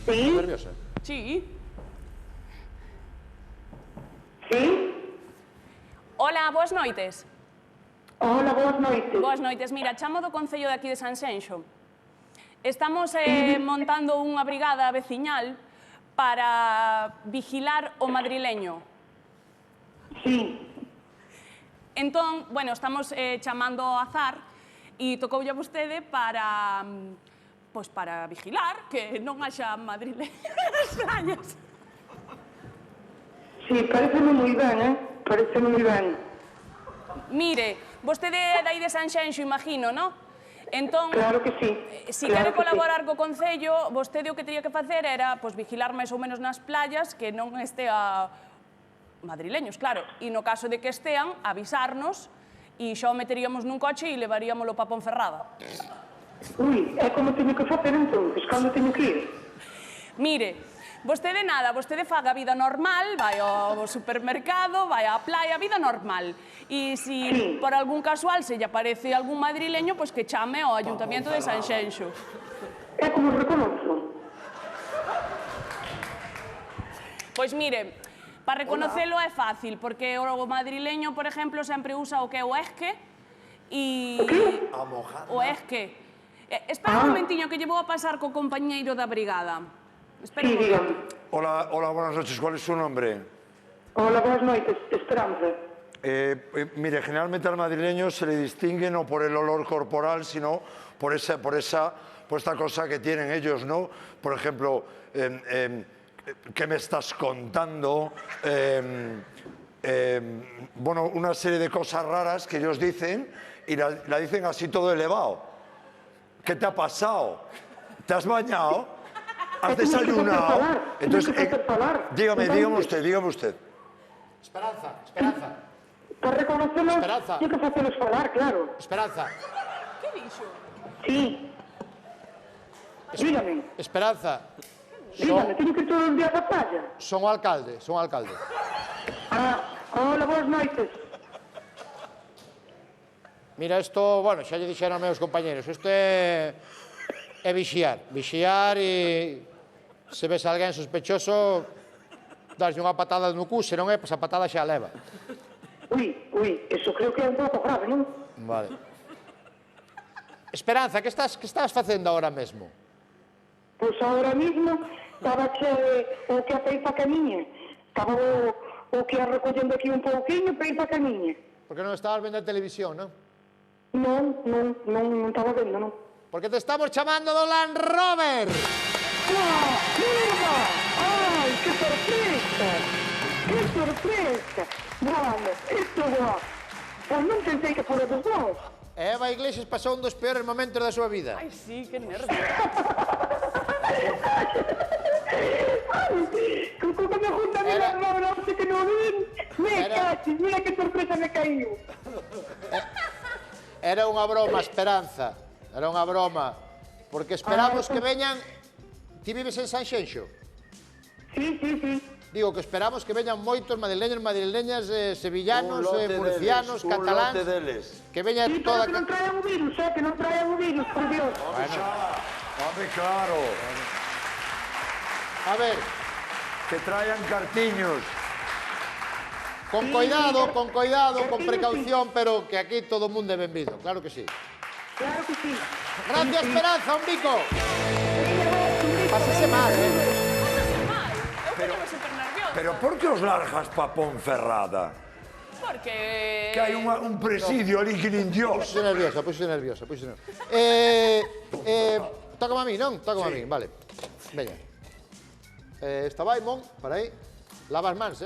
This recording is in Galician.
Sí. Nerviosa? Sí. Sí. Hola, boas noites. Hola, boas noites. Boas noites. Mira, chamo do Concello de aquí de Sanxenxo. Estamos montando unha brigada veciñal para vigilar o madrileño. Sí. Entón, bueno, estamos chamando ao azar e tocoulle a vostede para pois para vigilar que non haxa madrileños nas playas. Sí, pareceme moi ben, pareceme moi ben. Mire, vostede é dai de Sanxenxo, imagino, non? Entón, Claro que sí. se Claro quere que colaborar co Concello, vostede o que teria que facer era pois, vigilar máis ou menos nas playas que non estea madrileños, claro. E no caso de que estean, avisarnos e xa o meteríamos nun coche e levaríamolo pa Ponferrada. Ui, é como teño que facer entón, cando teño que ir? Mire, vostede nada, vostede faga a vida normal, vai ao supermercado, vai á playa, a vida normal. E se Sí. por algún casual se lle aparece algún madrileño, pois que chame ao Ayuntamiento de Sanxenxo. É como reconozo. Pois mire, para reconocelo é fácil, porque o madrileño, por exemplo, sempre usa o que é o esque e... O que? O esque. Espera un momentiño que lle vou a pasar co compañeiro da brigada. Espera Sí, un dígame. momento. Hola, buenas noches. ¿Cuál es su nombre? Hola, boas noites, Esperanza. Mire, generalmente al madrileño se le distingue no por el olor corporal, sino por esta cosa que tienen ellos, ¿no? Por ejemplo, ¿qué me estás contando? Bueno, una serie de cosas raras que ellos dicen y la dicen así todo elevado. ¿Qué te ha pasado? ¿Te has bañado? ¿Has desayunado? Entonces, dígame usted. Esperanza. Para reconocelos, Esperanza. teño que facelos falar, claro. Esperanza. Que dixo? Sí. Dígame, Esperanza. dígame, teño que ir todos os días á playa. Son o alcalde. Hola, boas noites. Mira, isto, bueno, xa lle dixeron a meus compañeros, isto é vixiar e se ves alguén sospechoso, darlle unha patada no cu, se non é, pois a patada xa a leva. Ui, eso creo que é un pouco grave, non? Vale. Esperanza, que estás facendo agora mesmo? Pois agora mismo estaba o que a peipa camiña. Estaba o que a recollendo aquí un pouquinho para ir para camiña. Porque non estabas vendo a televisión, non? Non estaba vendo, non. Porque te estamos chamando do Land Rover! Mira! Ai, que sorpresa! Que sorpresa! Bravo, isto é. Pois non pensei que fora dos vos. Eva Iglesias pasou un dos peores momentos da súa vida. Ai, sí, que nervio. Como me junta a mí la no sé que no ven. Me cachis, mira que sorpresa me caiu. Era unha broma, Esperanza. Era unha broma. Porque esperamos que veñan... Ti vives en Sanxenxo? Sí. Digo que esperamos que veñan moitos madrileños, madrileñas, sevillanos, murcianos, cataláns... Que veña Sí, toda... pero que non traian o virus, que non traian o virus, por Dios. Hombre, claro. A ver, Que traigan cartiños. con cuidado, con precaución, pero que aquí todo o mundo é benvido, claro que sí. Claro que sí. Gracias, Esperanza, un bico. Pásese mal, Pásase mal. Eu ponome super nerviosa. Pero por que os largas pa Ponferrada? Porque... Que hai un presidio ali que nin Dios. Púxose nerviosa. Tócame a mí, non? Tócame a mí, vale. Veña. Está vai, Mon, para aí. Lava as mans,